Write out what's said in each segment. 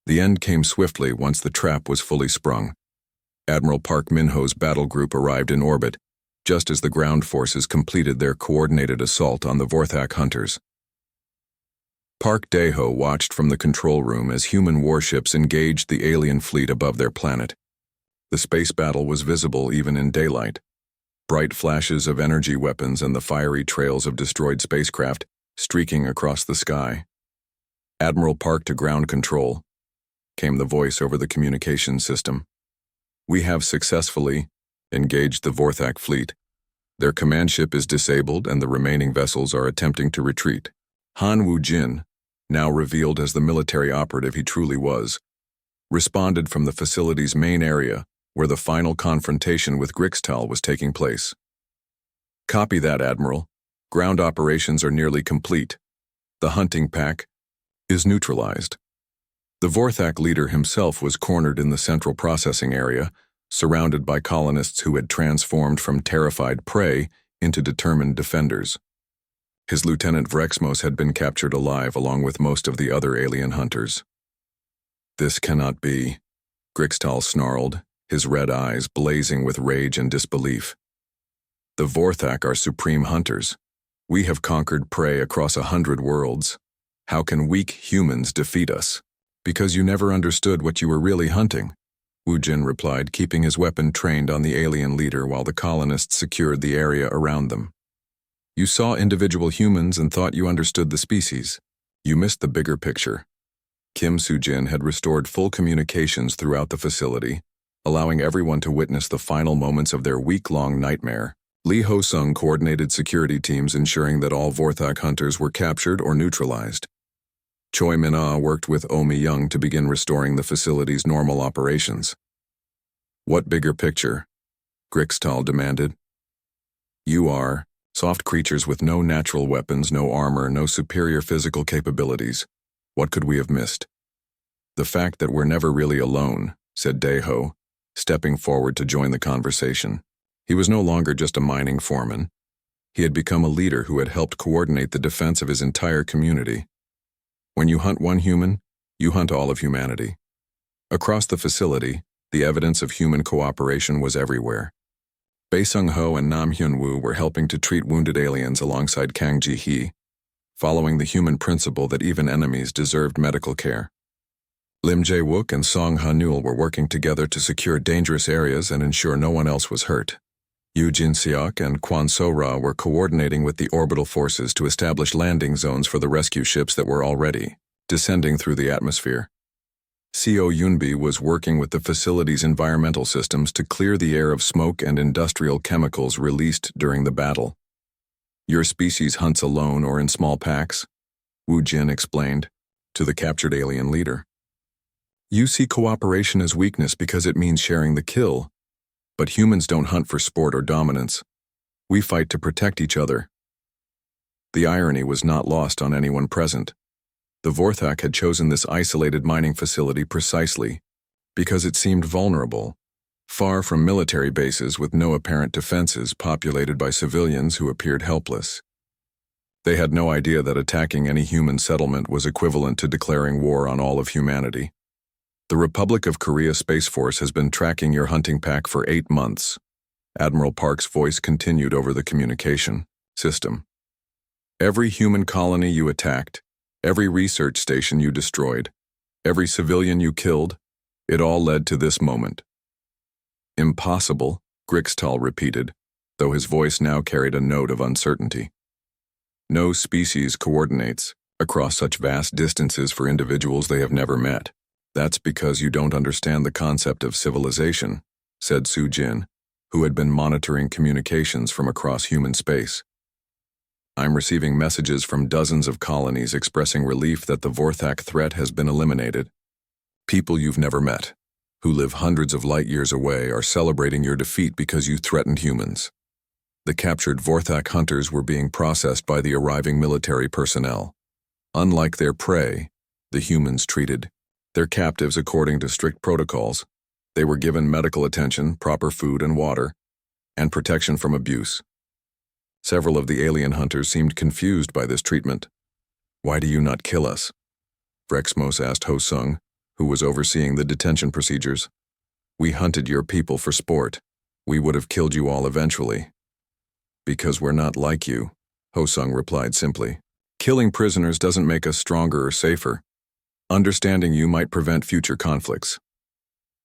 The end came swiftly once the trap was fully sprung. Admiral Park Min-ho's battle group arrived in orbit, just as the ground forces completed their coordinated assault on the Vorthak hunters. Park Dae-ho watched from the control room as human warships engaged the alien fleet above their planet. The space battle was visible even in daylight. Bright flashes of energy weapons and the fiery trails of destroyed spacecraft streaking across the sky. "Admiral Park to ground control," came the voice over the communication system. "We have successfully engaged the Vorthak fleet. Their command ship is disabled and the remaining vessels are attempting to retreat." Han Woo-jin, now revealed as the military operative he truly was, responded from the facility's main area where the final confrontation with Grixtal was taking place. "Copy that, Admiral. Ground operations are nearly complete. The hunting pack is neutralized." The Vorthak leader himself was cornered in the central processing area, surrounded by colonists who had transformed from terrified prey into determined defenders. His lieutenant Vrexmos had been captured alive along with most of the other alien hunters. "This cannot be," Grixtal snarled, his red eyes blazing with rage and disbelief. "The Vorthak are supreme hunters. We have conquered prey across 100 worlds. How can weak humans defeat us?" "Because you never understood what you were really hunting," Woo-jin replied, keeping his weapon trained on the alien leader while the colonists secured the area around them. "You saw individual humans and thought you understood the species. You missed the bigger picture." Kim Soo-jin had restored full communications throughout the facility, allowing everyone to witness the final moments of their week-long nightmare. Lee Ho-sung coordinated security teams ensuring that all Vorthak hunters were captured or neutralized. Choi Min-ah worked with Oh Mi-young to begin restoring the facility's normal operations. "What bigger picture?" Grixtal demanded. "You are soft creatures with no natural weapons, no armor, no superior physical capabilities. What could we have missed?" "The fact that we're never really alone," said Dae-ho, stepping forward to join the conversation. He was no longer just a mining foreman. He had become a leader who had helped coordinate the defense of his entire community. "When you hunt one human, you hunt all of humanity." Across the facility, the evidence of human cooperation was everywhere. Bae Sung-ho and Nam Hyun-woo were helping to treat wounded aliens alongside Kang Ji-hee, following the human principle that even enemies deserved medical care. Lim Jae-wook and Song Ha-neul were working together to secure dangerous areas and ensure no one else was hurt. Yoo Jin-seok and Kwon So-ra were coordinating with the orbital forces to establish landing zones for the rescue ships that were already descending through the atmosphere. Seo Yoonbi was working with the facility's environmental systems to clear the air of smoke and industrial chemicals released during the battle. "Your species hunts alone or in small packs," Woo-jin explained to the captured alien leader. "You see cooperation as weakness because it means sharing the kill. But humans don't hunt for sport or dominance. We fight to protect each other." The irony was not lost on anyone present. The Vorthak had chosen this isolated mining facility precisely because it seemed vulnerable, far from military bases with no apparent defenses populated by civilians who appeared helpless. They had no idea that attacking any human settlement was equivalent to declaring war on all of humanity. "The Republic of Korea Space Force has been tracking your hunting pack for 8 months. Admiral Park's voice continued over the communication system. "Every human colony you attacked, every research station you destroyed, every civilian you killed, it all led to this moment." "Impossible," Grixtal repeated, though his voice now carried a note of uncertainty. "No species coordinates across such vast distances for individuals they have never met. That's because you don't understand the concept of civilization," said Soo-jin, who had been monitoring communications from across human space. "I'm receiving messages from dozens of colonies expressing relief that the Vorthak threat has been eliminated. People you've never met, who live hundreds of light years away, are celebrating your defeat because you threatened humans." The captured Vorthak hunters were being processed by the arriving military personnel. Unlike their prey, the humans treated their captives according to strict protocols. They were given medical attention, proper food and water, and protection from abuse. Several of the alien hunters seemed confused by this treatment. "Why do you not kill us?" Vrexmos asked Ho-sung, who was overseeing the detention procedures. "We hunted your people for sport. We would have killed you all eventually." "Because we're not like you," Ho-Sung replied simply. "Killing prisoners doesn't make us stronger or safer. Understanding you might prevent future conflicts."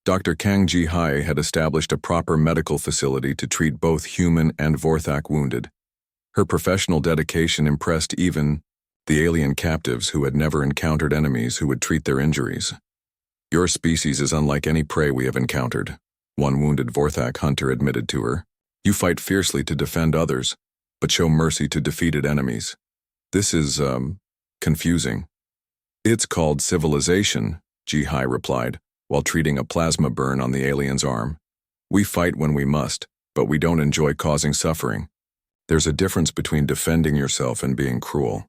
Dr. Kang Ji-hai had established a proper medical facility to treat both human and Vorthak wounded. Her professional dedication impressed even the alien captives who had never encountered enemies who would treat their injuries. "Your species is unlike any prey we have encountered," one wounded Vorthak hunter admitted to her. "You fight fiercely to defend others, but show mercy to defeated enemies. This is, confusing." "It's called civilization," Ji-hai replied, while treating a plasma burn on the alien's arm. "We fight when we must, but we don't enjoy causing suffering. There's a difference between defending yourself and being cruel."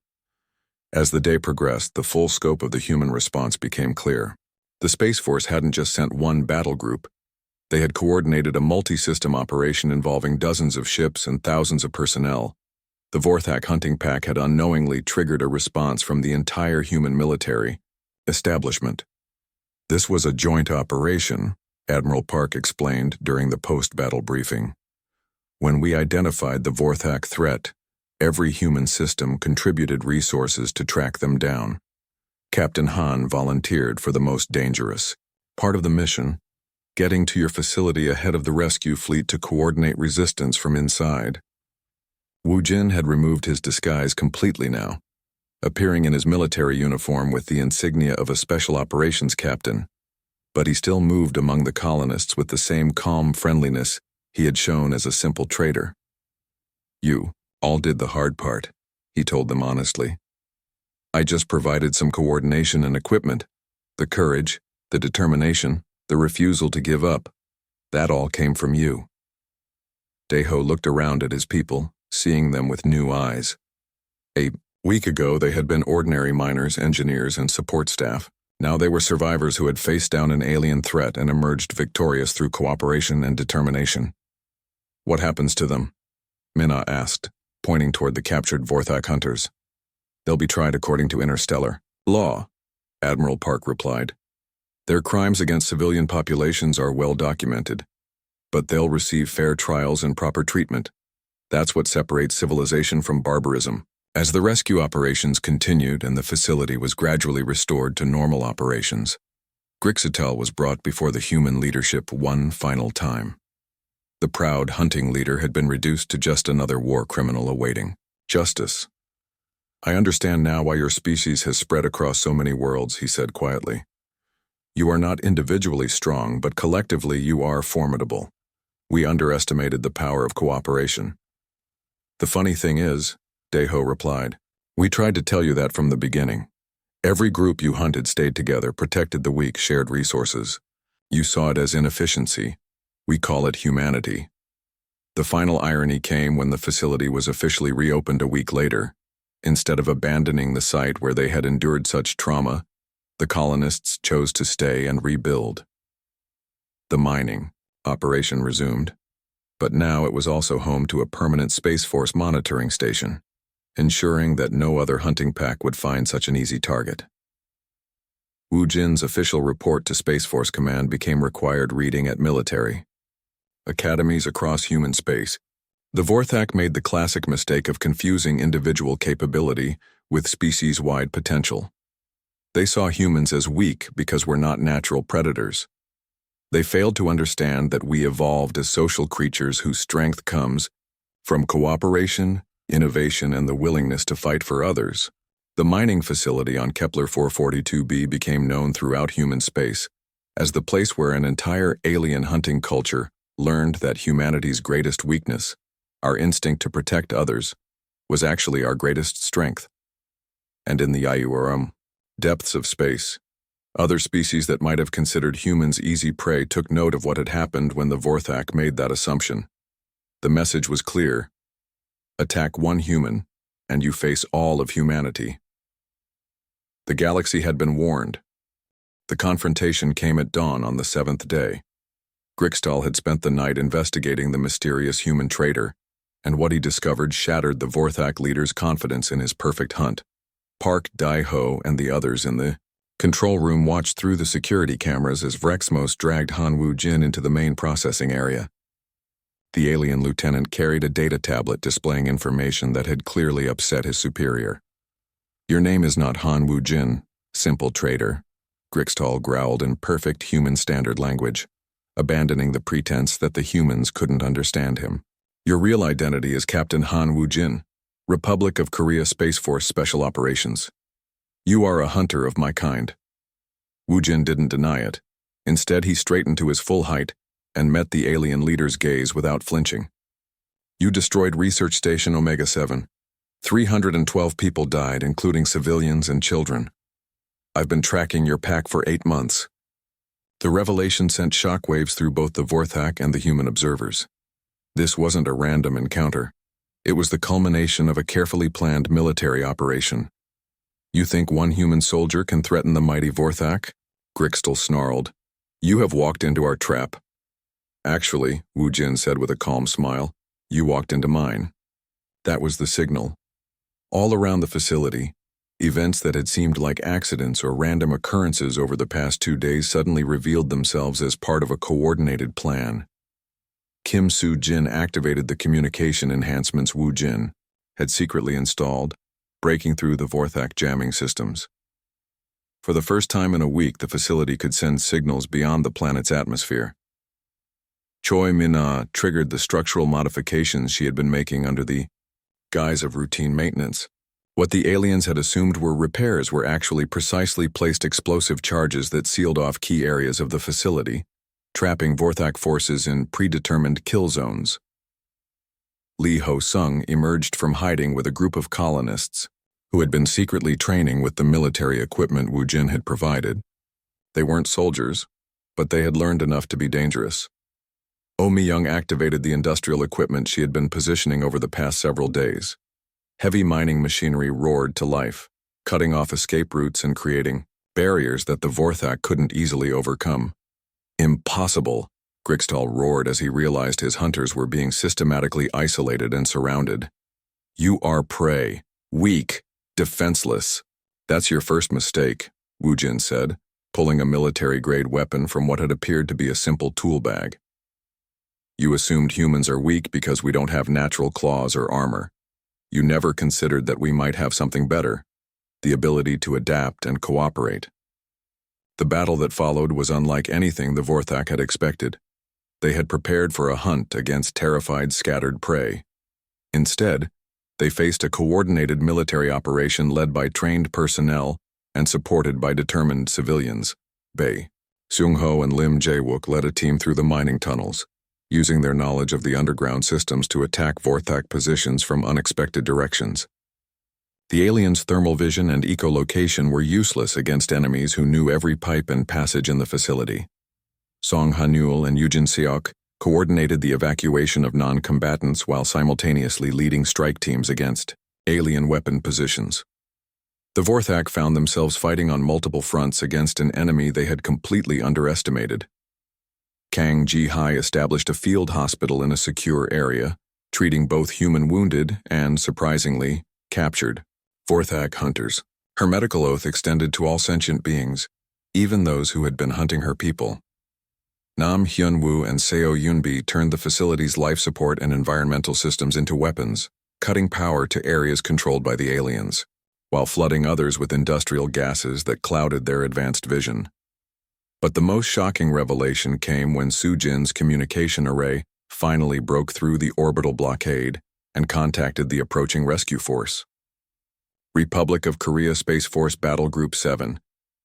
As the day progressed, the full scope of the human response became clear. The Space Force hadn't just sent one battle group. They had coordinated a multi-system operation involving dozens of ships and thousands of personnel. The Vorthak hunting pack had unknowingly triggered a response from the entire human military establishment. "This was a joint operation," Admiral Park explained during the post-battle briefing. "When we identified the Vorthak threat, every human system contributed resources to track them down. Captain Han volunteered for the most dangerous part of the mission, getting to your facility ahead of the rescue fleet to coordinate resistance from inside." Wu Jin had removed his disguise completely now, appearing in his military uniform with the insignia of a special operations captain, but he still moved among the colonists with the same calm friendliness he had shown as a simple trader. "You all did the hard part," he told them honestly. "I just provided some coordination and equipment. The courage, the determination, the refusal to give up, that all came from you." Daeho looked around at his people, seeing them with new eyes. A week ago, they had been ordinary miners, engineers, and support staff. Now they were survivors who had faced down an alien threat and emerged victorious through cooperation and determination. "What happens to them?" Minna asked, pointing toward the captured Vorthak hunters. "They'll be tried according to interstellar law," Admiral Park replied. "Their crimes against civilian populations are well documented, but they'll receive fair trials and proper treatment. That's what separates civilization from barbarism." As the rescue operations continued and the facility was gradually restored to normal operations, Grixatel was brought before the human leadership one final time. The proud hunting leader had been reduced to just another war criminal awaiting justice. "I understand now why your species has spread across so many worlds," he said quietly. "You are not individually strong, but collectively you are formidable. We underestimated the power of cooperation." "The funny thing is," Daeho replied, "we tried to tell you that from the beginning. Every group you hunted stayed together, protected the weak, shared resources. You saw it as inefficiency. We call it humanity." The final irony came when the facility was officially reopened a week later. Instead of abandoning the site where they had endured such trauma, the colonists chose to stay and rebuild. The mining operation resumed, but now it was also home to a permanent Space Force monitoring station, ensuring that no other hunting pack would find such an easy target. Wu Jin's official report to Space Force Command became required reading at military academies across human space. The Vorthak made the classic mistake of confusing individual capability with species-wide potential. They saw humans as weak because we're not natural predators. They failed to understand that we evolved as social creatures whose strength comes from cooperation, innovation, and the willingness to fight for others. The mining facility on Kepler 442b became known throughout human space as the place where an entire alien hunting culture learned that humanity's greatest weakness, our instinct to protect others, was actually our greatest strength. And in the IURM depths of space, other species that might have considered humans easy prey took note of what had happened when the Vorthak made that assumption. The message was clear: attack one human, and you face all of humanity. The galaxy had been warned. The confrontation came at dawn on the 7th day. Grixtal had spent the night investigating the mysterious human traitor, and what he discovered shattered the Vorthak leader's confidence in his perfect hunt. Park, Daeho, and the others in the Control room watched through the security cameras as Vrexmos dragged Han Wu-jin into the main processing area. The alien lieutenant carried a data tablet displaying information that had clearly upset his superior. "Your name is not Han Wu-jin, simple traitor," Grixtal growled in perfect human standard language, abandoning the pretense that the humans couldn't understand him. "Your real identity is Captain Han Wu-jin, Republic of Korea Space Force Special Operations. You are a hunter of my kind." Wu-jin didn't deny it. Instead, he straightened to his full height and met the alien leader's gaze without flinching. "You destroyed Research Station Omega-7. 312 people died, including civilians and children. I've been tracking your pack for 8 months." The revelation sent shockwaves through both the Vorthak and the human observers. This wasn't a random encounter. It was the culmination of a carefully planned military operation. "You think one human soldier can threaten the mighty Vorthak?" Grixtal snarled. "You have walked into our trap." "Actually," Wu-jin said with a calm smile, "you walked into mine." That was the signal. All around the facility, events that had seemed like accidents or random occurrences over the past 2 days suddenly revealed themselves as part of a coordinated plan. Kim Soo-jin activated the communication enhancements Wu-jin had secretly installed, breaking through the Vorthak jamming systems. For the first time in a week, the facility could send signals beyond the planet's atmosphere. Choi Min-ah triggered the structural modifications she had been making under the guise of routine maintenance. What the aliens had assumed were repairs were actually precisely placed explosive charges that sealed off key areas of the facility, trapping Vorthak forces in predetermined kill zones. Lee Ho-sung emerged from hiding with a group of colonists who had been secretly training with the military equipment Wu-jin had provided. They weren't soldiers, but they had learned enough to be dangerous. Oh Mi-young activated the industrial equipment she had been positioning over the past several days. Heavy mining machinery roared to life, cutting off escape routes and creating barriers that the Vorthak couldn't easily overcome. "Impossible," Grixtal roared as he realized his hunters were being systematically isolated and surrounded. "You are prey, weak, defenseless. That's your first mistake," Wu-jin said, pulling a military-grade weapon from what had appeared to be a simple tool bag. "You assumed humans are weak because we don't have natural claws or armor. You never considered that we might have something better, the ability to adapt and cooperate." The battle that followed was unlike anything the Vorthak had expected. They had prepared for a hunt against terrified, scattered prey. Instead, they faced a coordinated military operation led by trained personnel and supported by determined civilians. Bae, Seung-ho and Lim Jae-wook led a team through the mining tunnels, using their knowledge of the underground systems to attack Vorthak positions from unexpected directions. The aliens' thermal vision and echolocation were useless against enemies who knew every pipe and passage in the facility. Song Hanul and Yujin Seok coordinated the evacuation of non-combatants while simultaneously leading strike teams against alien weapon positions. The Vorthak found themselves fighting on multiple fronts against an enemy they had completely underestimated. Kang Ji-hai established a field hospital in a secure area, treating both human wounded and, surprisingly, captured Vorthak hunters. Her medical oath extended to all sentient beings, even those who had been hunting her people. Nam Hyun-woo and Seo Yunbi turned the facility's life support and environmental systems into weapons, cutting power to areas controlled by the aliens, while flooding others with industrial gases that clouded their advanced vision. But the most shocking revelation came when Soo-jin's communication array finally broke through the orbital blockade and contacted the approaching rescue force. Republic of Korea Space Force Battle Group 7.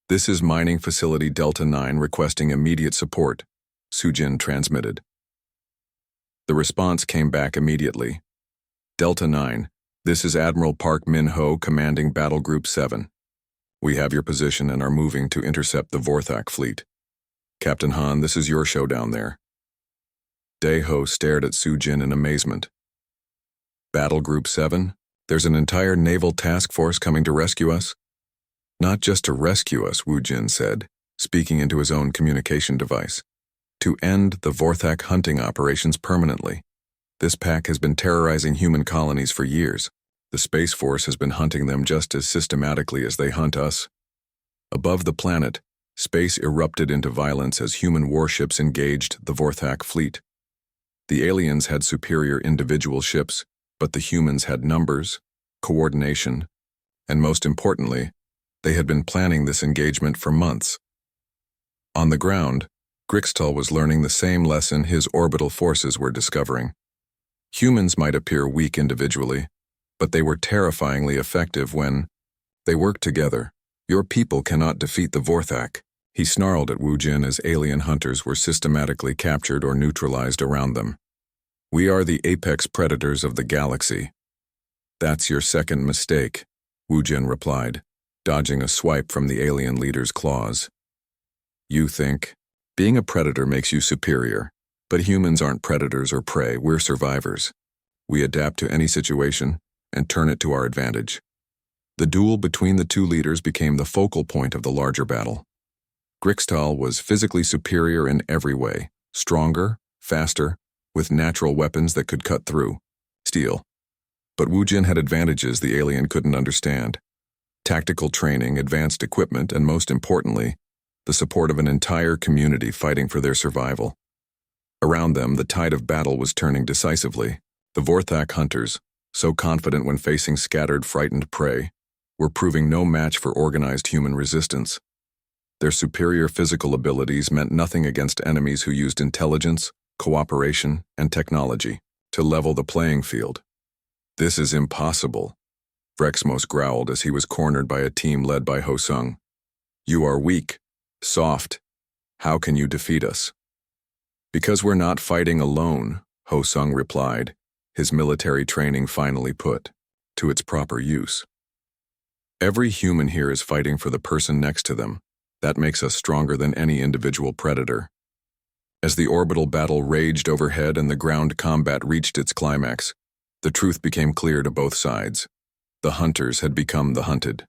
"This is Mining Facility Delta 9 requesting immediate support," Soo-jin transmitted. The response came back immediately. "Delta 9, this is Admiral Park Min-ho commanding Battle Group 7. We have your position and are moving to intercept the Vorthak fleet. Captain Han, this is your show down there." Dae-ho stared at Soo-jin in amazement. "Battle Group 7? There's an entire naval task force coming to rescue us?" "Not just to rescue us," Wu-jin said, speaking into his own communication device. "To end the Vorthak hunting operations permanently. This pack has been terrorizing human colonies for years. The Space Force has been hunting them just as systematically as they hunt us." Above the planet, space erupted into violence as human warships engaged the Vorthak fleet. The aliens had superior individual ships, but the humans had numbers, coordination, and most importantly, they had been planning this engagement for months. On the ground, Grixtal was learning the same lesson his orbital forces were discovering. Humans might appear weak individually, but they were terrifyingly effective when they worked together. Your people cannot defeat the Vorthak, he snarled at Wu Jin as alien hunters were systematically captured or neutralized around them. We are the apex predators of the galaxy. That's your second mistake, Wu Jin replied, dodging a swipe from the alien leader's claws. You think being a predator makes you superior, but humans aren't predators or prey, we're survivors. We adapt to any situation and turn it to our advantage. The duel between the two leaders became the focal point of the larger battle. Grixtal was physically superior in every way, stronger, faster, with natural weapons that could cut through steel. But Wu Jin had advantages the alien couldn't understand. Tactical training, advanced equipment, and most importantly, the support of an entire community fighting for their survival. Around them, the tide of battle was turning decisively. The Vorthak hunters, so confident when facing scattered, frightened prey, were proving no match for organized human resistance. Their superior physical abilities meant nothing against enemies who used intelligence, cooperation, and technology to level the playing field. This is impossible, Vrexmos growled as he was cornered by a team led by Ho Sung. You are weak, soft. How can you defeat us? Because we're not fighting alone, Ho Sung replied, his military training finally put to its proper use. Every human here is fighting for the person next to them. That makes us stronger than any individual predator. As the orbital battle raged overhead and the ground combat reached its climax, the truth became clear to both sides. The hunters had become the hunted.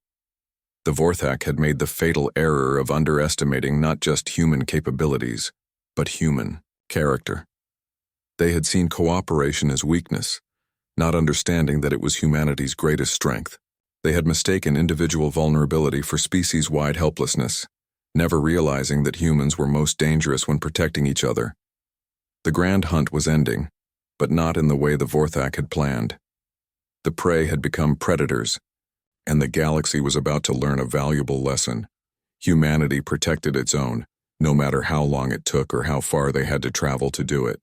The Vorthak had made the fatal error of underestimating not just human capabilities, but human character. They had seen cooperation as weakness, not understanding that it was humanity's greatest strength. They had mistaken individual vulnerability for species-wide helplessness, never realizing that humans were most dangerous when protecting each other. The grand hunt was ending, but not in the way the Vorthak had planned. The prey had become predators, and the galaxy was about to learn a valuable lesson. Humanity protected its own, no matter how long it took or how far they had to travel to do it.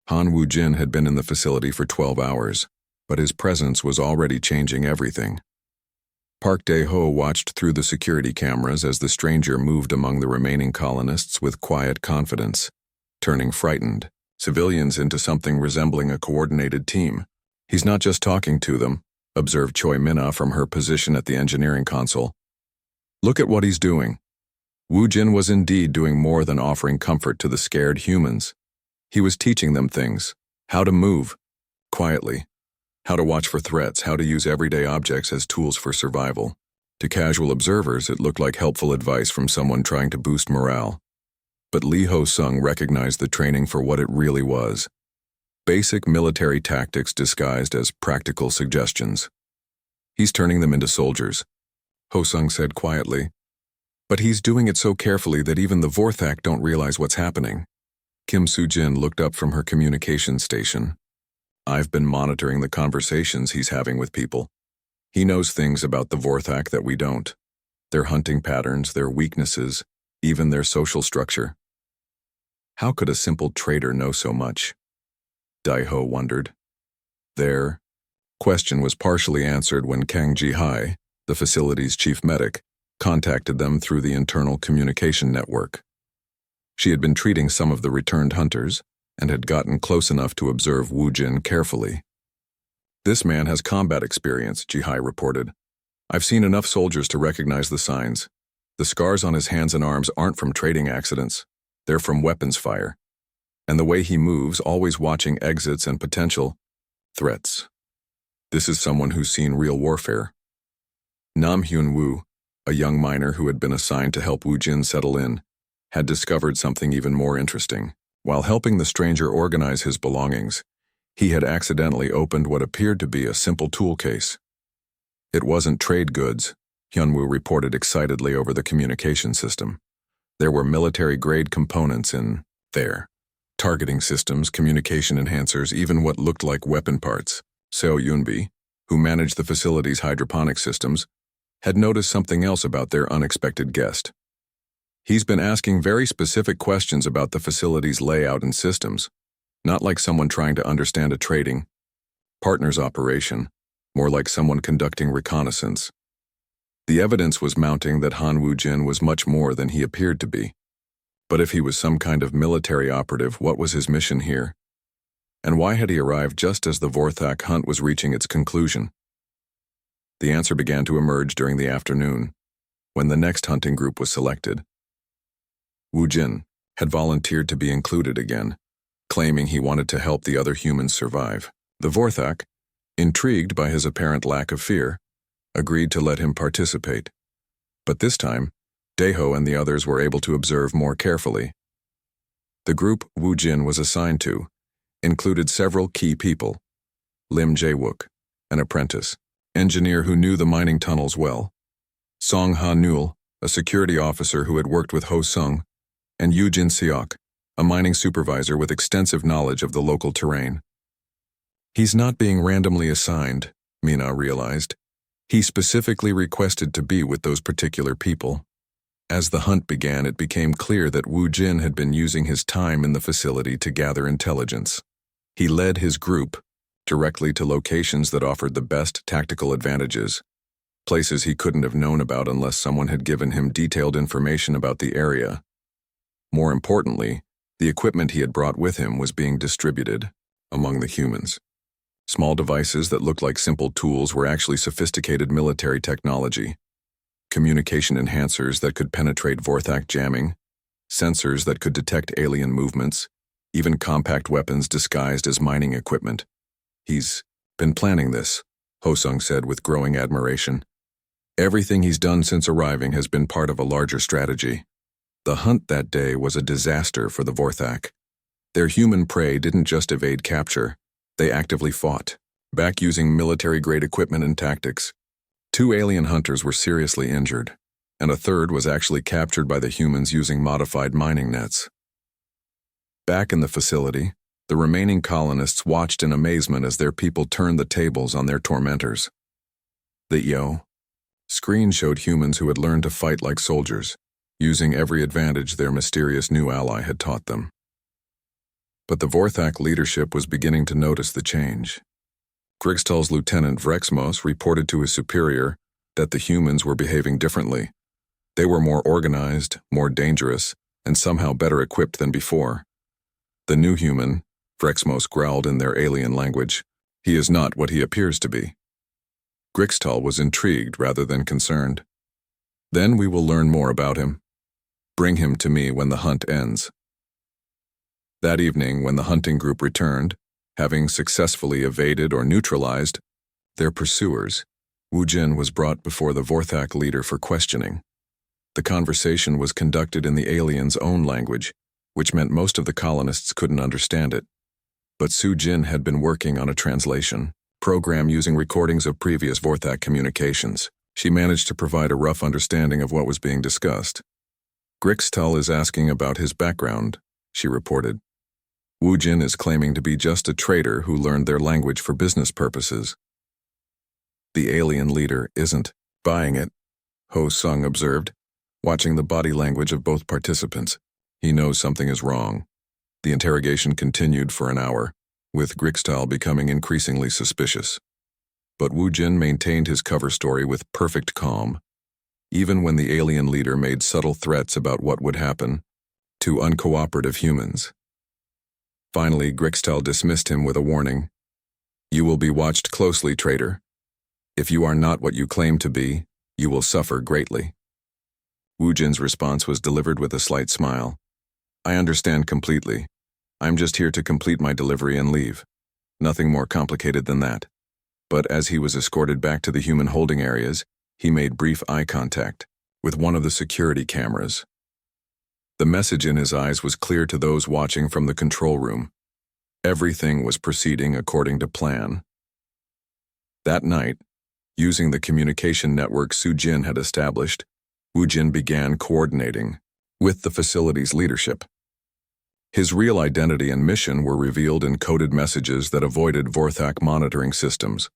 Han Wu Jin had been in the facility for 12 hours, but his presence was already changing everything. Park Dae-ho watched through the security cameras as the stranger moved among the remaining colonists with quiet confidence, turning frightened civilians into something resembling a coordinated team. He's not just talking to them, observed Choi Minna from her position at the engineering console. Look at what he's doing. Wu Jin was indeed doing more than offering comfort to the scared humans. He was teaching them things, how to move, quietly, how to watch for threats, how to use everyday objects as tools for survival. To casual observers, it looked like helpful advice from someone trying to boost morale. But Lee Ho-sung recognized the training for what it really was. Basic military tactics disguised as practical suggestions. He's turning them into soldiers, Ho-sung said quietly. But he's doing it so carefully that even the Vorthak don't realize what's happening. Kim Soo-jin looked up from her communications station. I've been monitoring the conversations he's having with people. He knows things about the Vorthak that we don't. Their hunting patterns, their weaknesses, even their social structure. How could a simple trader know so much? Dae-ho wondered. Their question was partially answered when Kang Ji-hai, the facility's chief medic, contacted them through the internal communication network. She had been treating some of the returned hunters and had gotten close enough to observe Wu Jin carefully. This man has combat experience, Ji-hai reported. I've seen enough soldiers to recognize the signs. The scars on his hands and arms aren't from trading accidents. They're from weapons fire. And the way he moves, always watching exits and potential threats. This is someone who's seen real warfare. Nam Hyun Woo, a young miner who had been assigned to help Wu Jin settle in, had discovered something even more interesting. While helping the stranger organize his belongings, he had accidentally opened what appeared to be a simple tool case. It wasn't trade goods, Hyunwoo reported excitedly over the communication system. There were military-grade components in there. Targeting systems, communication enhancers, even what looked like weapon parts. Seo Yunbi, who managed the facility's hydroponic systems, had noticed something else about their unexpected guest. He's been asking very specific questions about the facility's layout and systems, not like someone trying to understand a trading partner's operation, more like someone conducting reconnaissance. The evidence was mounting that Han Woo-jin was much more than he appeared to be. But if he was some kind of military operative, what was his mission here? And why had he arrived just as the Vorthak hunt was reaching its conclusion? The answer began to emerge during the afternoon, when the next hunting group was selected. Woo-jin had volunteered to be included again, claiming he wanted to help the other humans survive. The Vorthak, intrigued by his apparent lack of fear, agreed to let him participate. But this time, Daeho and the others were able to observe more carefully. The group Woo-jin was assigned to included several key people: Lim Jae-wook, an apprentice, engineer who knew the mining tunnels well; Song Ha-nul, a security officer who had worked with Ho Sung; and Yoo Jin Seok, a mining supervisor with extensive knowledge of the local terrain. He's not being randomly assigned, Mina realized. He specifically requested to be with those particular people. As the hunt began, it became clear that Woo-jin had been using his time in the facility to gather intelligence. He led his group directly to locations that offered the best tactical advantages, places he couldn't have known about unless someone had given him detailed information about the area. More importantly, the equipment he had brought with him was being distributed among the humans. Small devices that looked like simple tools were actually sophisticated military technology. Communication enhancers that could penetrate Vorthak jamming, sensors that could detect alien movements, even compact weapons disguised as mining equipment. He's been planning this, Ho Sung said with growing admiration. Everything he's done since arriving has been part of a larger strategy. The hunt that day was a disaster for the Vorthak. Their human prey didn't just evade capture, they actively fought, back using military-grade equipment and tactics. 2 alien hunters were seriously injured, and a third was actually captured by the humans using modified mining nets. Back in the facility, the remaining colonists watched in amazement as their people turned the tables on their tormentors. The screen showed humans who had learned to fight like soldiers, using every advantage their mysterious new ally had taught them. But the Vorthak leadership was beginning to notice the change. Grigstal's Lieutenant Vrexmos reported to his superior that the humans were behaving differently. They were more organized, more dangerous, and somehow better equipped than before. The new human, Vrexmos growled in their alien language, he is not what he appears to be. Grigstal was intrigued rather than concerned. Then we will learn more about him. Bring him to me when the hunt ends. That evening, when the hunting group returned, having successfully evaded or neutralized their pursuers, Woo-jin was brought before the Vorthak leader for questioning. The conversation was conducted in the aliens' own language, which meant most of the colonists couldn't understand it. But Soo-jin had been working on a translation program using recordings of previous Vorthak communications. She managed to provide a rough understanding of what was being discussed. Grigstal is asking about his background, she reported. Woo-jin is claiming to be just a trader who learned their language for business purposes. The alien leader isn't buying it, Ho Sung observed, watching the body language of both participants. He knows something is wrong. The interrogation continued for an hour, with Grigstal becoming increasingly suspicious. But Woo-jin maintained his cover story with perfect calm, even when the alien leader made subtle threats about what would happen to uncooperative humans. Finally, Grigstal dismissed him with a warning. You will be watched closely, traitor. If you are not what you claim to be, you will suffer greatly. Woo-jin's response was delivered with a slight smile. I understand completely. I'm just here to complete my delivery and leave. Nothing more complicated than that. But as he was escorted back to the human holding areas, he made brief eye contact with one of the security cameras. The message in his eyes was clear to those watching from the control room. Everything was proceeding according to plan. That night, Using the communication network Su Jin had established, Wu Jin began coordinating with the facility's leadership. His real identity and mission were revealed in coded messages that avoided Vorthak monitoring systems.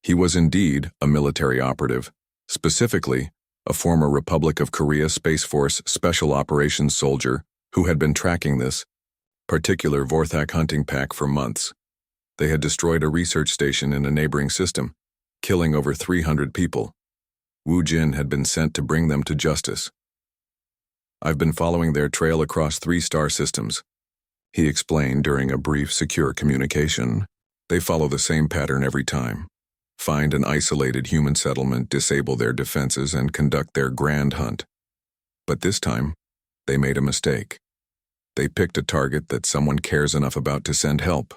He was indeed a military operative, specifically a former Republic of Korea Space Force Special Operations soldier who had been tracking this particular Vorthak hunting pack for months. They had destroyed a research station in a neighboring system, killing over 300 people. Wu Jin had been sent to bring them to justice. "I've been following their trail across 3 star systems," he explained during a brief secure communication. "They follow the same pattern every time. Find an isolated human settlement, disable their defenses, and conduct their grand hunt. But this time, they made a mistake. They picked a target that someone cares enough about to send help."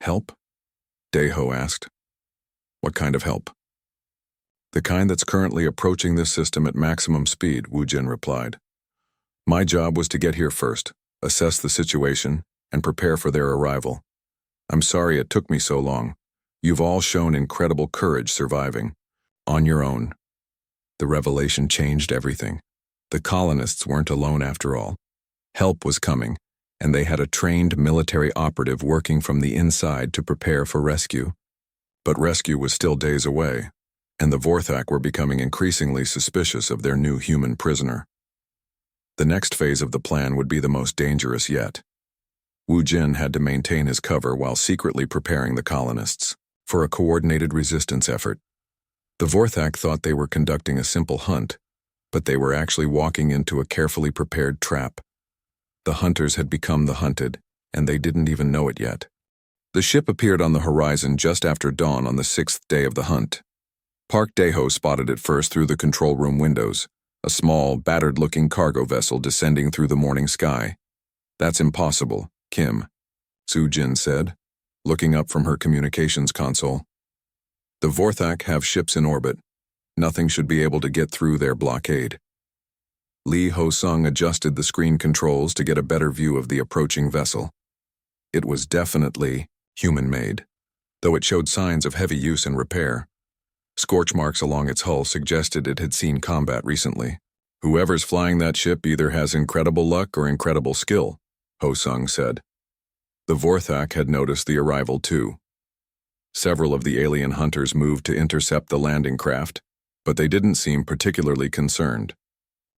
"Help?" Daeho asked. "What kind of help?" "The kind that's currently approaching this system at maximum speed," Wu Jin replied. "My job was to get here first, assess the situation, and prepare for their arrival. I'm sorry it took me so long. You've all shown incredible courage surviving. On your own." The revelation changed everything. The colonists weren't alone after all. Help was coming, and they had a trained military operative working from the inside to prepare for rescue. But rescue was still days away, and the Vorthak were becoming increasingly suspicious of their new human prisoner. The next phase of the plan would be the most dangerous yet. Wu Jin had to maintain his cover while secretly preparing the colonists for a coordinated resistance effort. The Vorthak thought they were conducting a simple hunt, but they were actually walking into a carefully prepared trap. The hunters had become the hunted, and they didn't even know it yet. The ship appeared on the horizon just after dawn on the 6th day of the hunt. Park Daeho spotted it first through the control room windows, a small, battered-looking cargo vessel descending through the morning sky. "That's impossible, Kim," Su Jin said, looking up from her communications console. "The Vorthak have ships in orbit. Nothing should be able to get through their blockade." Lee Ho-sung adjusted the screen controls to get a better view of the approaching vessel. It was definitely human-made, though it showed signs of heavy use and repair. Scorch marks along its hull suggested it had seen combat recently. "Whoever's flying that ship either has incredible luck or incredible skill," Ho-sung said. The Vorthak had noticed the arrival too. Several of the alien hunters moved to intercept the landing craft, but they didn't seem particularly concerned.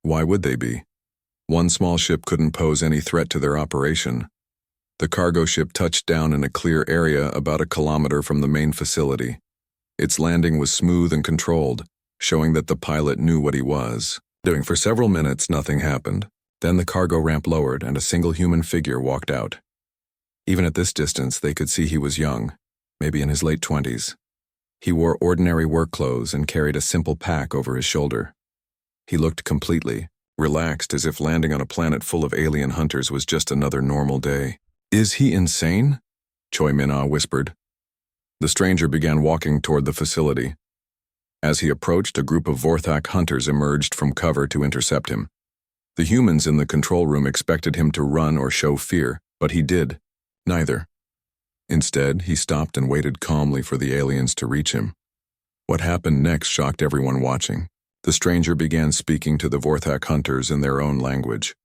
Why would they be? One small ship couldn't pose any threat to their operation. The cargo ship touched down in a clear area about a kilometer from the main facility. Its landing was smooth and controlled, showing that the pilot knew what he was doing. For several minutes, nothing happened. Then the cargo ramp lowered and a single human figure walked out. Even at this distance, they could see he was young, maybe in his late 20s. He wore ordinary work clothes and carried a simple pack over his shoulder. He looked completely relaxed, as if landing on a planet full of alien hunters was just another normal day. "Is he insane?" Choi Min-ah whispered. The stranger began walking toward the facility. As he approached, a group of Vorthak hunters emerged from cover to intercept him. The humans in the control room expected him to run or show fear, but he did neither. Instead, he stopped and waited calmly for the aliens to reach him. What happened next shocked everyone watching. The stranger began speaking to the Vorthak hunters in their own language.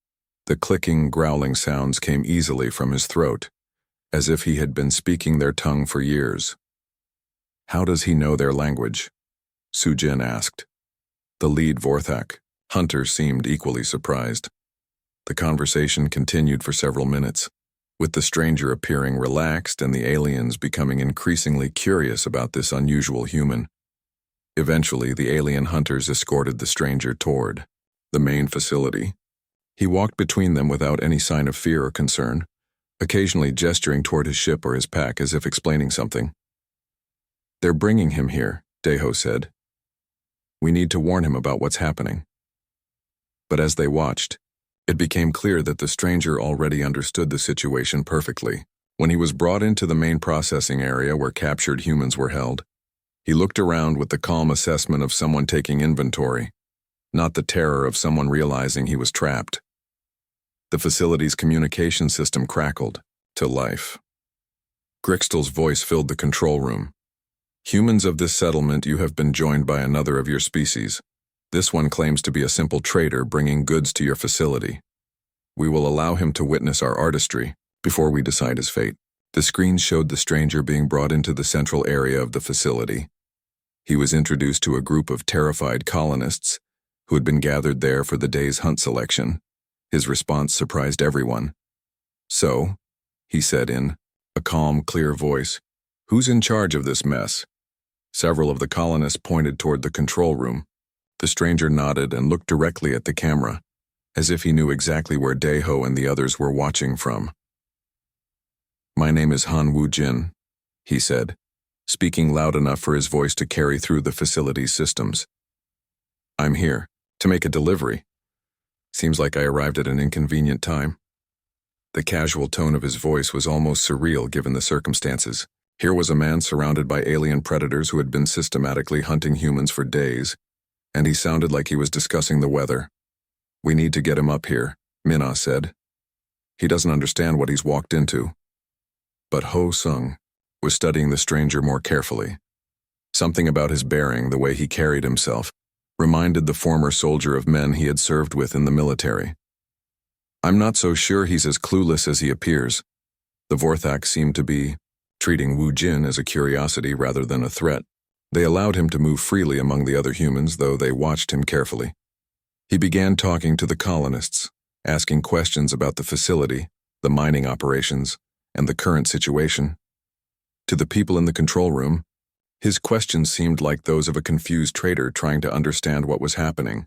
The clicking, growling sounds came easily from his throat, as if he had been speaking their tongue for years. "How does he know their language?" Su Jin asked. The lead Vorthak hunter seemed equally surprised. The conversation continued for several minutes, with the stranger appearing relaxed and the aliens becoming increasingly curious about this unusual human. Eventually, the alien hunters escorted the stranger toward the main facility. He walked between them without any sign of fear or concern, occasionally gesturing toward his ship or his pack as if explaining something. "They're bringing him here," Daeho said. "We need to warn him about what's happening." But as they watched, it became clear that the stranger already understood the situation perfectly. When he was brought into the main processing area where captured humans were held, he looked around with the calm assessment of someone taking inventory, not the terror of someone realizing he was trapped. The facility's communication system crackled to life. Grixtel's voice filled the control room. Humans of this settlement, you have been joined by another of your species. This one claims to be a simple trader bringing goods to your facility. We will allow him to witness our artistry before we decide his fate. The screen showed the stranger being brought into the central area of the facility. He was introduced to a group of terrified colonists who had been gathered there for the day's hunt selection. His response surprised everyone. "So," he said in a calm, clear voice, "who's in charge of this mess?" Several of the colonists pointed toward the control room. The stranger nodded and looked directly at the camera, as if he knew exactly where Daeho and the others were watching from. "My name is Han Woo-jin," he said, speaking loud enough for his voice to carry through the facility's systems. "I'm here to make a delivery. Seems like I arrived at an inconvenient time." The casual tone of his voice was almost surreal given the circumstances. Here was a man surrounded by alien predators who had been systematically hunting humans for days, and he sounded like he was discussing the weather. "We need to get him up here," Minna said. "He doesn't understand what he's walked into." But Ho Sung was studying the stranger more carefully. Something about his bearing, the way he carried himself, reminded the former soldier of men he had served with in the military. "I'm not so sure he's as clueless as he appears." The Vorthak seemed to be treating Wu Jin as a curiosity rather than a threat. They allowed him to move freely among the other humans, though they watched him carefully. He began talking to the colonists, asking questions about the facility, the mining operations, and the current situation. To the people in the control room, his questions seemed like those of a confused trader trying to understand what was happening.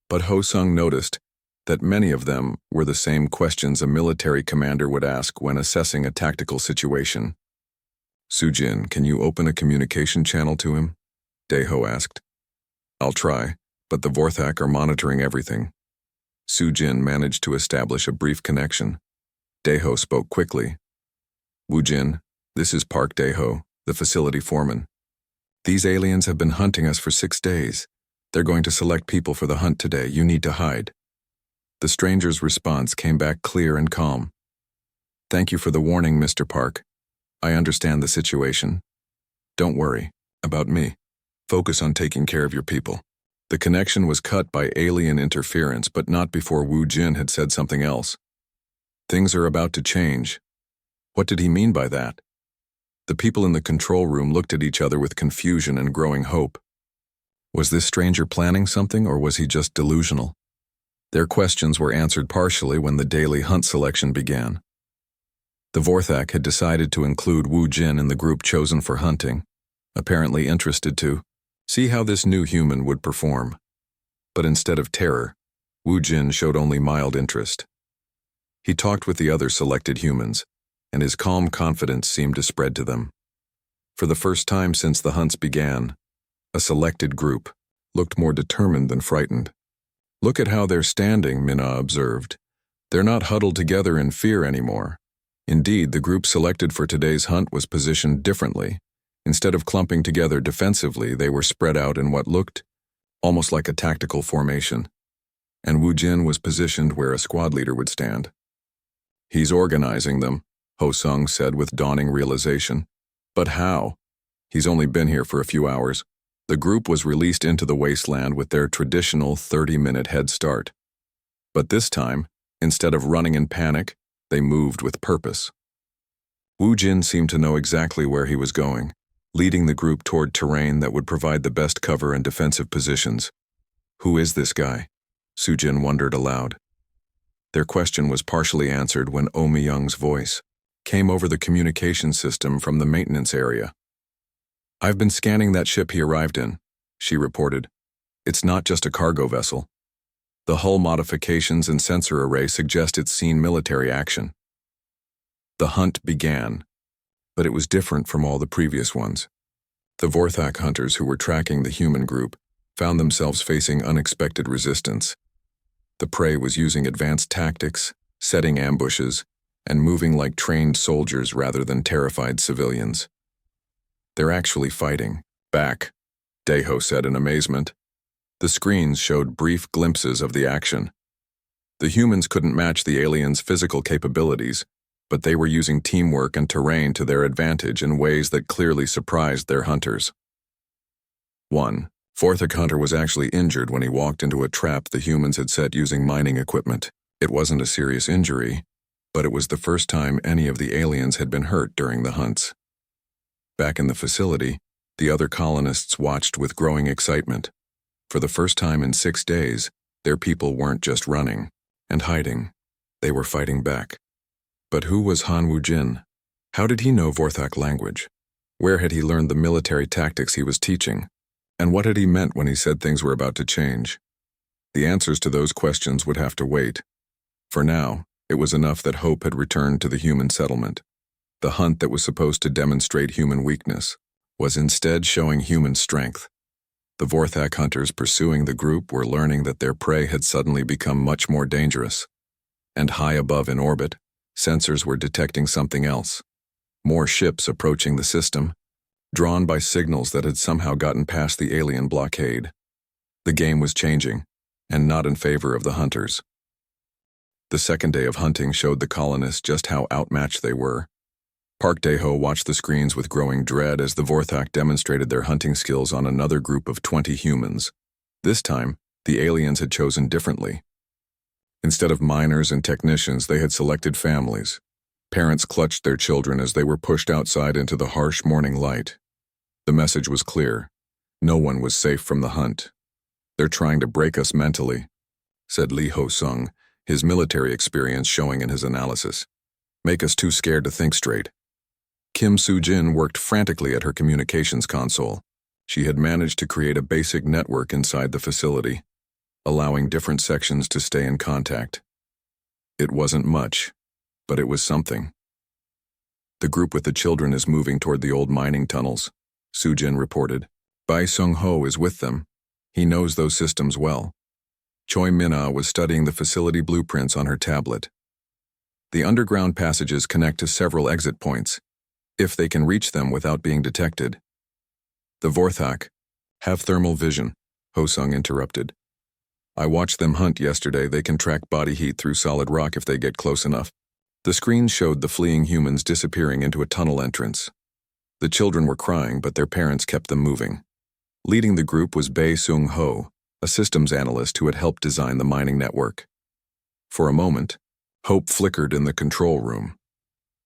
But Ho Sung noticed that many of them were the same questions a military commander would ask when assessing a tactical situation. "Sujin, can you open a communication channel to him?" Daeho asked. "I'll try, but the Vorthak are monitoring everything." Sujin managed to establish a brief connection. Daeho spoke quickly. "Woo-jin, this is Park Daeho, the facility foreman. These aliens have been hunting us for 6 days. They're going to select people for the hunt today. You need to hide." The stranger's response came back clear and calm. "Thank you for the warning, Mr. Park. I understand the situation. Don't worry about me. Focus on taking care of your people." The connection was cut by alien interference, but not before Wu Jin had said something else. "Things are about to change." What did he mean by that? The people in the control room looked at each other with confusion and growing hope. Was this stranger planning something, or was he just delusional? Their questions were answered partially when the daily hunt selection began. The Vorthak had decided to include Wu Jin in the group chosen for hunting, apparently interested to see how this new human would perform. But instead of terror, Wu Jin showed only mild interest. He talked with the other selected humans, and his calm confidence seemed to spread to them. For the first time since the hunts began, a selected group looked more determined than frightened. "Look at how they're standing," Minna observed. "They're not huddled together in fear anymore." Indeed, the group selected for today's hunt was positioned differently. Instead of clumping together defensively, they were spread out in what looked almost like a tactical formation. And Wu Jin was positioned where a squad leader would stand. "He's organizing them," Ho Sung said with dawning realization. "But how? He's only been here for a few hours." The group was released into the wasteland with their traditional 30-minute head start. But this time, instead of running in panic, they moved with purpose. Wu Jin seemed to know exactly where he was going, leading the group toward terrain that would provide the best cover and defensive positions. "Who is this guy?" Sujin wondered aloud. Their question was partially answered when Oh Mi-young's voice came over the communication system from the maintenance area. "I've been scanning that ship he arrived in," she reported. "It's not just a cargo vessel. The hull modifications and sensor array suggest it's seen military action." The hunt began, but it was different from all the previous ones. The Vorthak hunters who were tracking the human group found themselves facing unexpected resistance. The prey was using advanced tactics, setting ambushes, and moving like trained soldiers rather than terrified civilians. "They're actually fighting back," Daeho said in amazement. The screens showed brief glimpses of the action. The humans couldn't match the aliens' physical capabilities, but they were using teamwork and terrain to their advantage in ways that clearly surprised their hunters. 1. Vorthak Hunter was actually injured when he walked into a trap the humans had set using mining equipment. It wasn't a serious injury, but it was the first time any of the aliens had been hurt during the hunts. Back in the facility, the other colonists watched with growing excitement. For the first time in 6 days, their people weren't just running and hiding. They were fighting back. But who was Han Woo-jin? How did he know Vorthak language? Where had he learned the military tactics he was teaching? And what had he meant when he said things were about to change? The answers to those questions would have to wait. For now, it was enough that hope had returned to the human settlement. The hunt that was supposed to demonstrate human weakness was instead showing human strength. The Vorthak hunters pursuing the group were learning that their prey had suddenly become much more dangerous. And high above in orbit, sensors were detecting something else. More ships approaching the system, drawn by signals that had somehow gotten past the alien blockade. The game was changing, and not in favor of the hunters. The second day of hunting showed the colonists just how outmatched they were. Park Dae-ho watched the screens with growing dread as the Vorthak demonstrated their hunting skills on another group of 20 humans. This time, the aliens had chosen differently. Instead of miners and technicians, they had selected families. Parents clutched their children as they were pushed outside into the harsh morning light. The message was clear. No one was safe from the hunt. "They're trying to break us mentally," said Lee Ho-sung, his military experience showing in his analysis. "Make us too scared to think straight." Kim Soo-jin worked frantically at her communications console. She had managed to create a basic network inside the facility, allowing different sections to stay in contact. It wasn't much, but it was something. "The group with the children is moving toward the old mining tunnels," Soo-jin reported. "Bai Sung-ho is with them. He knows those systems well." Choi Min-ah was studying the facility blueprints on her tablet. The underground passages connect to several exit points, if they can reach them without being detected. "The Vorthak have thermal vision," Ho-sung interrupted. "I watched them hunt yesterday. They can track body heat through solid rock if they get close enough." The screen showed the fleeing humans disappearing into a tunnel entrance. The children were crying, but their parents kept them moving. Leading the group was Bae Sung-ho, a systems analyst who had helped design the mining network. For a moment, hope flickered in the control room.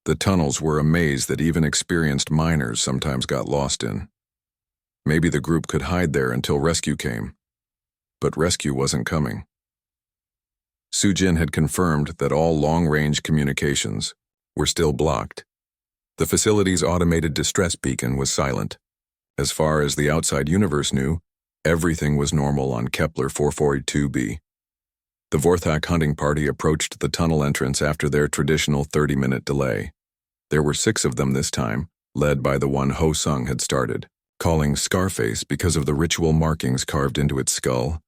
The tunnels were a maze that even experienced miners sometimes got lost in. Maybe the group could hide there until rescue came. But rescue wasn't coming. Soo-jin had confirmed that all long-range communications were still blocked. The facility's automated distress beacon was silent. As far as the outside universe knew, everything was normal on Kepler 442b. The Vorthak hunting party approached the tunnel entrance after their traditional 30-minute delay. There were 6 of them this time, led by the one Ho-sung had started, calling Scarface because of the ritual markings carved into its skull.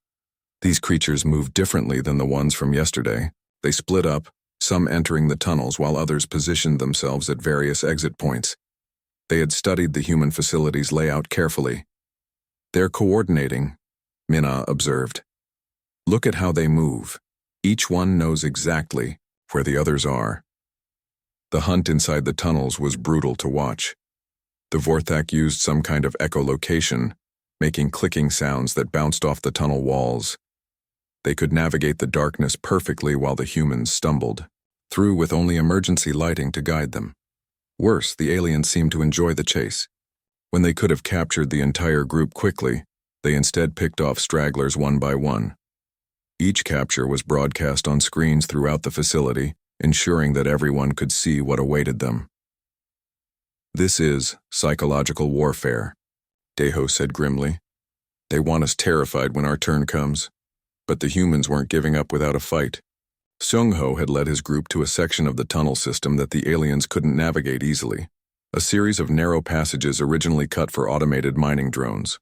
These creatures moved differently than the ones from yesterday. They split up, some entering the tunnels while others positioned themselves at various exit points. They had studied the human facility's layout carefully. "They're coordinating," Min-ah observed. "Look at how they move. Each one knows exactly where the others are." The hunt inside the tunnels was brutal to watch. The Vorthak used some kind of echolocation, making clicking sounds that bounced off the tunnel walls. They could navigate the darkness perfectly while the humans stumbled through with only emergency lighting to guide them. Worse, the aliens seemed to enjoy the chase. When they could have captured the entire group quickly, they instead picked off stragglers one by one. Each capture was broadcast on screens throughout the facility, ensuring that everyone could see what awaited them. "This is psychological warfare," Dae-ho said grimly. "They want us terrified when our turn comes." But the humans weren't giving up without a fight. Sung-ho had led his group to a section of the tunnel system that the aliens couldn't navigate easily, a series of narrow passages originally cut for automated mining drones.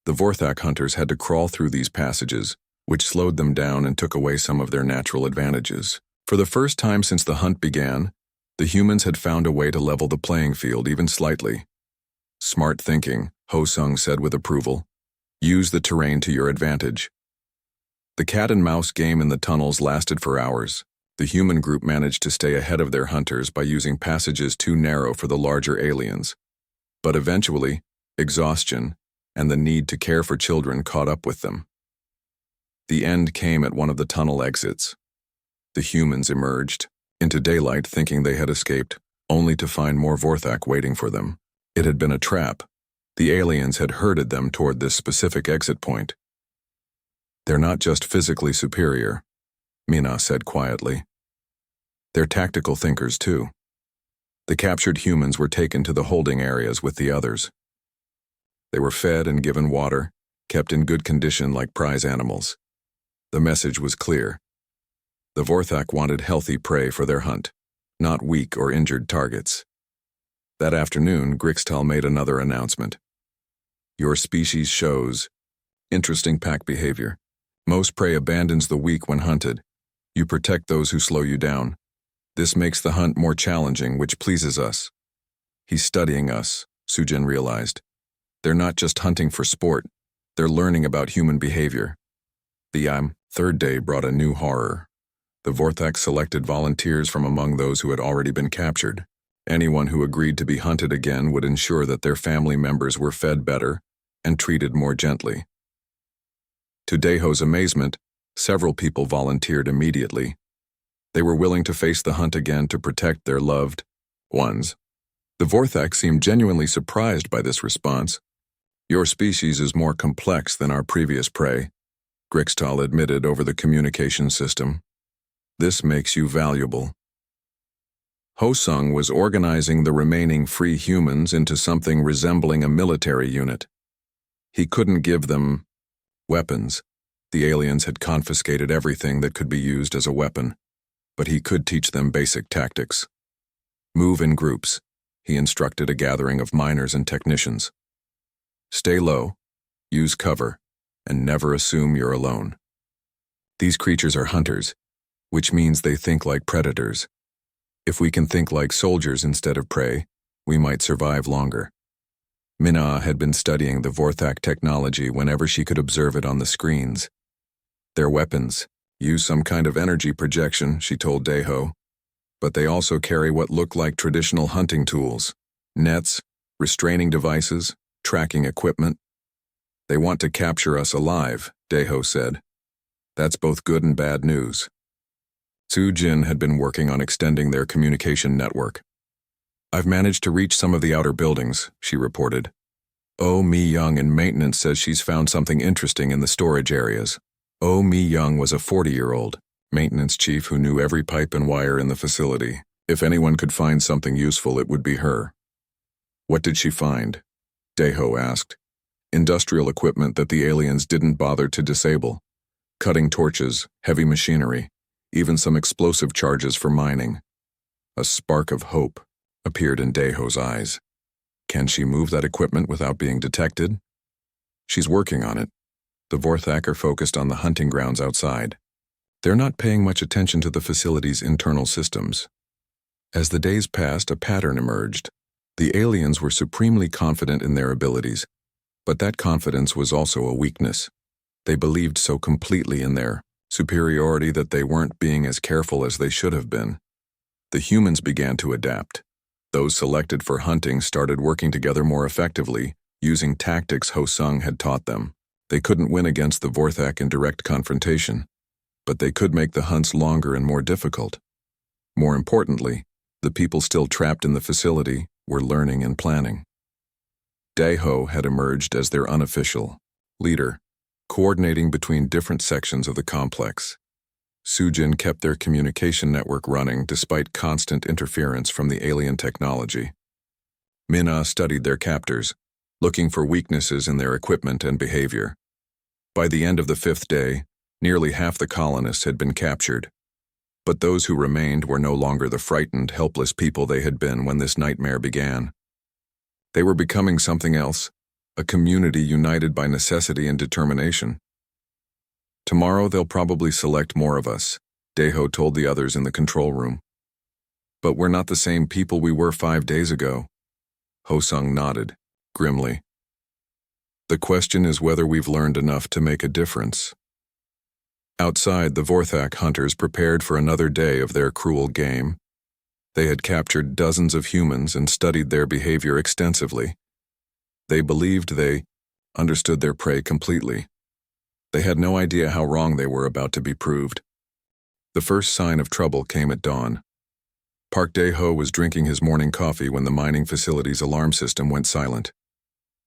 The Vorthak hunters had to crawl through these passages, which slowed them down and took away some of their natural advantages. For the first time since the hunt began, the humans had found a way to level the playing field even slightly. "Smart thinking," Ho-sung said with approval. "Use the terrain to your advantage." The cat-and-mouse game in the tunnels lasted for hours. The human group managed to stay ahead of their hunters by using passages too narrow for the larger aliens. But eventually, exhaustion and the need to care for children caught up with them. The end came at one of the tunnel exits. The humans emerged into daylight thinking they had escaped, only to find more Vorthak waiting for them. It had been a trap. The aliens had herded them toward this specific exit point. "They're not just physically superior," Mina said quietly. "They're tactical thinkers too." The captured humans were taken to the holding areas with the others. They were fed and given water, kept in good condition like prize animals. The message was clear. The Vorthak wanted healthy prey for their hunt, not weak or injured targets. That afternoon, Grixtal made another announcement. "Your species shows interesting pack behavior. Most prey abandons the weak when hunted. You protect those who slow you down. This makes the hunt more challenging, which pleases us." He's studying us, Sujin realized. They're not just hunting for sport, they're learning about human behavior. The third day brought a new horror. The Vorthak selected volunteers from among those who had already been captured. Anyone who agreed to be hunted again would ensure that their family members were fed better and treated more gently. To Daeho's amazement, several people volunteered immediately. They were willing to face the hunt again to protect their loved ones. The Vorthak seemed genuinely surprised by this response. "Your species is more complex than our previous prey," Grixtal admitted over the communication system. "This makes you valuable." Ho-Sung was organizing the remaining free humans into something resembling a military unit. He couldn't give them weapons. The aliens had confiscated everything that could be used as a weapon, but he could teach them basic tactics. "Move in groups," he instructed a gathering of miners and technicians. "Stay low, use cover, and never assume you're alone. These creatures are hunters, which means they think like predators. If we can think like soldiers instead of prey, we might survive longer." Mina had been studying the Vorthak technology whenever she could observe it on the screens. "Their weapons use some kind of energy projection," she told Daeho, "but they also carry what look like traditional hunting tools: nets, restraining devices, tracking equipment. They want to capture us alive," Daeho said. "That's both good and bad news." Sujin had been working on extending their communication network. "I've managed to reach some of the outer buildings," she reported. Oh Mi Young in maintenance says she's found something interesting in the storage areas. Oh Mi Young was a 40-year-old maintenance chief who knew every pipe and wire in the facility. If anyone could find something useful, it would be her. "What did she find?" Daeho asked. "Industrial equipment that the aliens didn't bother to disable. Cutting torches, heavy machinery, even some explosive charges for mining." A spark of hope appeared in Daeho's eyes. Can she move that equipment without being detected? She's working on it. The Vorthak are focused on the hunting grounds outside. They're not paying much attention to the facility's internal systems. As the days passed, a pattern emerged. The aliens were supremely confident in their abilities, but that confidence was also a weakness. They believed so completely in their superiority that they weren't being as careful as they should have been. The humans began to adapt. Those selected for hunting started working together more effectively, using tactics Ho-Sung had taught them. They couldn't win against the Vorthak in direct confrontation, but they could make the hunts longer and more difficult. More importantly, the people still trapped in the facility were learning and planning. Daeho had emerged as their unofficial leader, coordinating between different sections of the complex. Sujin kept their communication network running despite constant interference from the alien technology. Mina studied their captors, looking for weaknesses in their equipment and behavior. By the end of the 5th day, nearly half the colonists had been captured. But those who remained were no longer the frightened, helpless people they had been when this nightmare began. They were becoming something else, a community united by necessity and determination. "Tomorrow they'll probably select more of us," Daeho told the others in the control room. "But we're not the same people we were 5 days ago." Ho-Sung nodded, grimly. "The question is whether we've learned enough to make a difference." Outside, the Vorthak hunters prepared for another day of their cruel game. They had captured dozens of humans and studied their behavior extensively. They believed they understood their prey completely. They had no idea how wrong they were about to be proved. The first sign of trouble came at dawn. Park Dae-ho was drinking his morning coffee when the mining facility's alarm system went silent.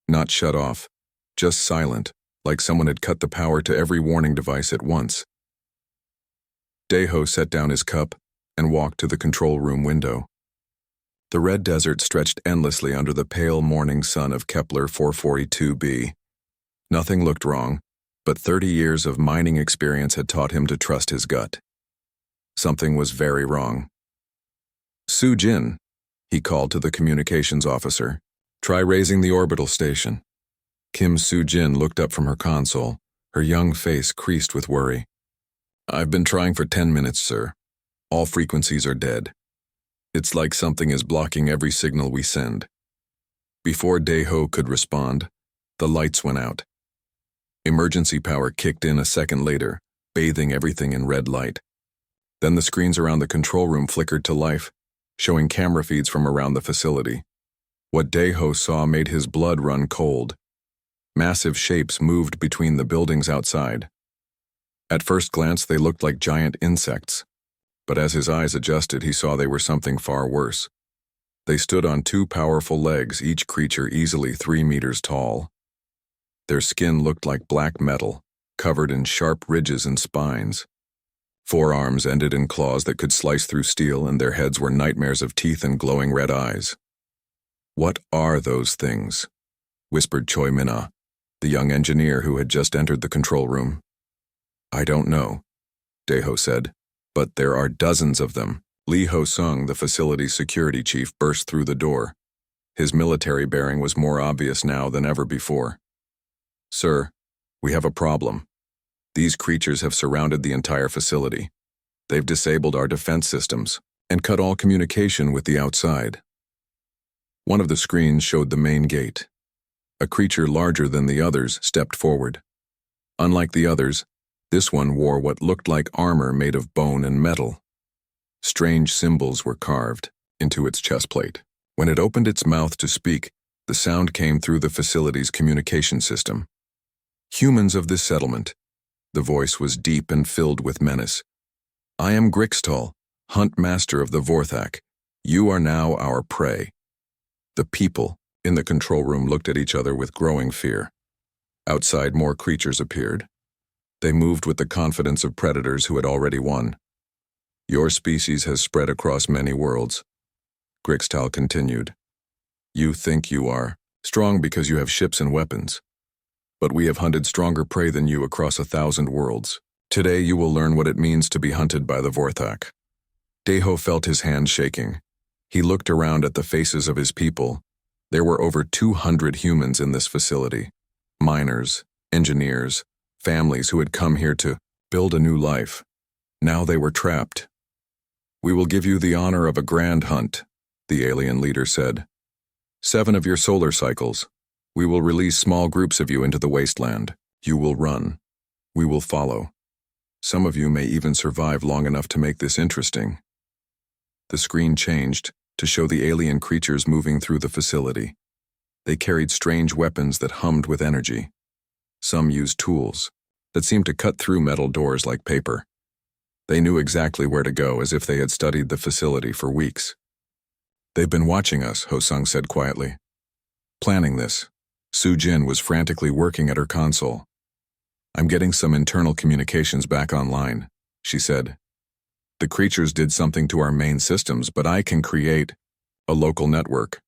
Not shut off, just silent, like someone had cut the power to every warning device at once. Dae-ho set down his cup and walked to the control room window. The red desert stretched endlessly under the pale morning sun of Kepler 442b. Nothing looked wrong, but 30 years of mining experience had taught him to trust his gut. Something was very wrong. Soo-jin, he called to the communications officer. Try raising the orbital station. Kim Soo-jin looked up from her console, her young face creased with worry. I've been trying for 10 minutes, sir. All frequencies are dead. It's like something is blocking every signal we send. Before Dae-ho could respond, the lights went out. Emergency power kicked in a second later, bathing everything in red light. Then the screens around the control room flickered to life, showing camera feeds from around the facility. What Dae-ho saw made his blood run cold. Massive shapes moved between the buildings outside. At first glance, they looked like giant insects, but as his eyes adjusted, he saw they were something far worse. They stood on two powerful legs, each creature easily 3 meters tall. Their skin looked like black metal, covered in sharp ridges and spines. Forearms ended in claws that could slice through steel, and their heads were nightmares of teeth and glowing red eyes. What are those things? Whispered Choi Min-ah, the young engineer who had just entered the control room. I don't know, Dae-ho said, but there are dozens of them. Lee Ho-sung, the facility's security chief, burst through the door. His military bearing was more obvious now than ever before. Sir, we have a problem. These creatures have surrounded the entire facility. They've disabled our defense systems and cut all communication with the outside. One of the screens showed the main gate. A creature larger than the others stepped forward. Unlike the others, this one wore what looked like armor made of bone and metal. Strange symbols were carved into its chestplate. When it opened its mouth to speak, the sound came through the facility's communication system. Humans of this settlement. The voice was deep and filled with menace. I am Grixtal, hunt master of the Vorthak. You are now our prey. The people in the control room looked at each other with growing fear. Outside, more creatures appeared. They moved with the confidence of predators who had already won. Your species has spread across many worlds. Grixtal continued. You think you are strong because you have ships and weapons. But we have hunted stronger prey than you across 1,000 worlds. Today you will learn what it means to be hunted by the Vorthak. Dae-ho felt his hand shaking. He looked around at the faces of his people. There were over 200 humans in this facility. Miners, engineers, families who had come here to build a new life. Now they were trapped. We will give you the honor of a grand hunt, the alien leader said. 7 of your solar cycles. We will release small groups of you into the wasteland. You will run. We will follow. Some of you may even survive long enough to make this interesting. The screen changed to show the alien creatures moving through the facility. They carried strange weapons that hummed with energy. Some used tools that seemed to cut through metal doors like paper. They knew exactly where to go, as if they had studied the facility for weeks. They've been watching us, Ho-sung said quietly. Planning this. Soo-jin was frantically working at her console. I'm getting some internal communications back online, she said. The creatures did something to our main systems, but I can create a local network.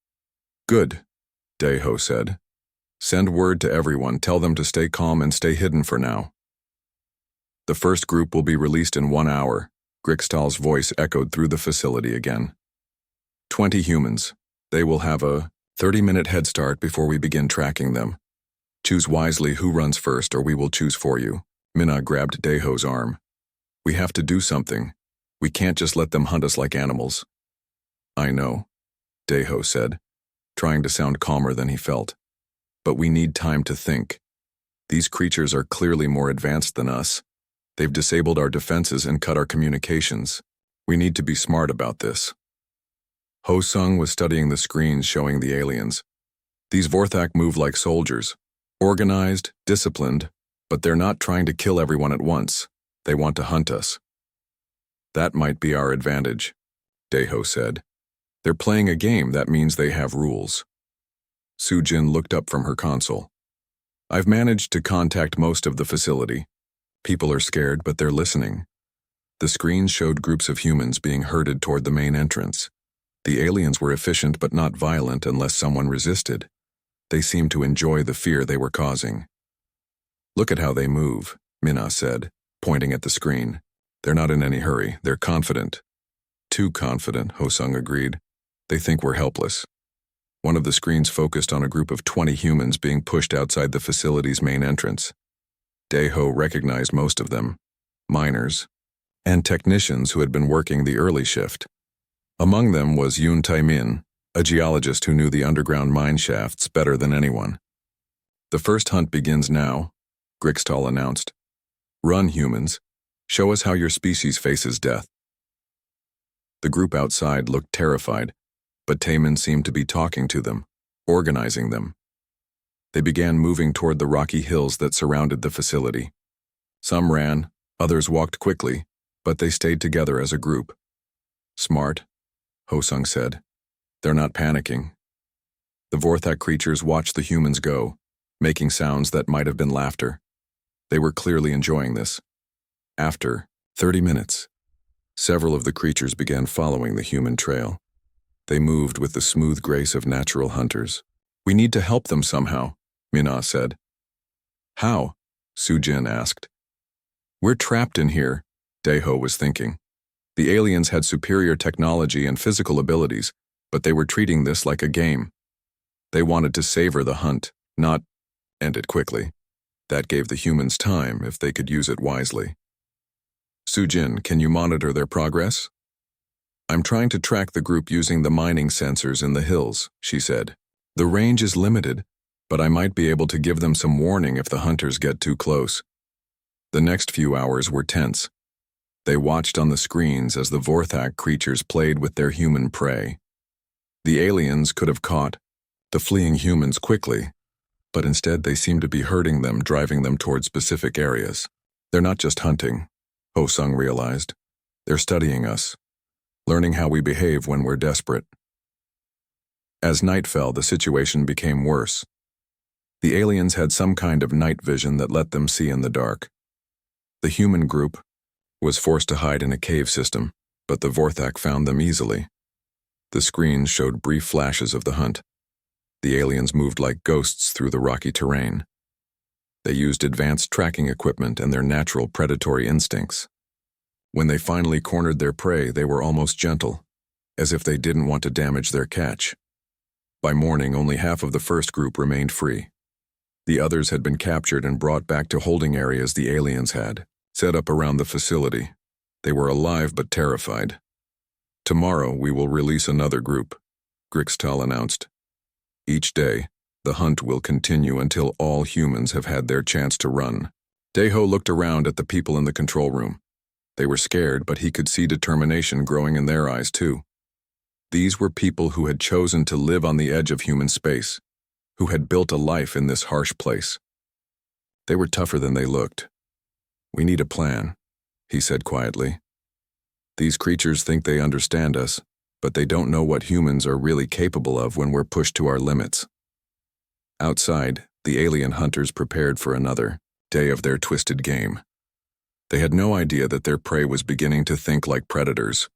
Good, Dae-ho said. Send word to everyone, tell them to stay calm and stay hidden for now. The first group will be released in 1 hour, Grixtal's voice echoed through the facility again. 20 humans. They will have a 30-minute head start before we begin tracking them. Choose wisely who runs first, or we will choose for you. Min-ah grabbed Dae-ho's arm. We have to do something. We can't just let them hunt us like animals. I know, Dae-ho said, trying to sound calmer than he felt. But we need time to think. These creatures are clearly more advanced than us. They've disabled our defenses and cut our communications. We need to be smart about this. Ho-sung was studying the screens showing the aliens. These Vorthak move like soldiers, Organized, disciplined, but they're not trying to kill everyone at once. They want to hunt us. That might be our advantage, Daeho said. They're playing a game, that means they have rules. Sujin looked up from her console. I've managed to contact most of the facility. People are scared, but they're listening. The screens showed groups of humans being herded toward the main entrance. The aliens were efficient but not violent unless someone resisted. They seemed to enjoy the fear they were causing. Look at how they move, Minna said, pointing at the screen. They're not in any hurry. They're confident. Too confident, Hosung agreed. They think we're helpless. One of the screens focused on a group of 20 humans being pushed outside the facility's main entrance. Daeho recognized most of them, miners, and technicians who had been working the early shift. Among them was Yoon Tae-min, a geologist who knew the underground mine shafts better than anyone. The first hunt begins now, Grixtal announced. Run, humans. Show us how your species faces death. The group outside looked terrified, but Taemin seemed to be talking to them, organizing them. They began moving toward the rocky hills that surrounded the facility. Some ran, others walked quickly, but they stayed together as a group. Smart, Hosung said. They're not panicking. The Vorthak creatures watched the humans go, making sounds that might have been laughter. They were clearly enjoying this. After 30 minutes, several of the creatures began following the human trail. They moved with the smooth grace of natural hunters. We need to help them somehow, Minna said. How? Sujin asked. We're trapped in here, Daeho was thinking. The aliens had superior technology and physical abilities, but they were treating this like a game. They wanted to savor the hunt, not end it quickly. That gave the humans time if they could use it wisely. Sujin, can you monitor their progress? I'm trying to track the group using the mining sensors in the hills, she said. The range is limited, but I might be able to give them some warning if the hunters get too close. The next few hours were tense. They watched on the screens as the Vorthak creatures played with their human prey. The aliens could have caught the fleeing humans quickly, but instead they seemed to be herding them, driving them toward specific areas. They're not just hunting, Hosung realized. They're studying us, learning how we behave when we're desperate. As night fell, the situation became worse. The aliens had some kind of night vision that let them see in the dark. The human group was forced to hide in a cave system, but the Vorthak found them easily. The screens showed brief flashes of the hunt. The aliens moved like ghosts through the rocky terrain. They used advanced tracking equipment and their natural predatory instincts. When they finally cornered their prey, they were almost gentle, as if they didn't want to damage their catch. By morning, only half of the first group remained free. The others had been captured and brought back to holding areas the aliens had set up around the facility. They were alive but terrified. Tomorrow we will release another group, Grixtal announced. Each day, the hunt will continue until all humans have had their chance to run. Daeho looked around at the people in the control room. They were scared, but he could see determination growing in their eyes too. These were people who had chosen to live on the edge of human space, who had built a life in this harsh place. They were tougher than they looked. We need a plan, he said quietly. These creatures think they understand us, but they don't know what humans are really capable of when we're pushed to our limits. Outside, the alien hunters prepared for another day of their twisted game. They had no idea that their prey was beginning to think like predators.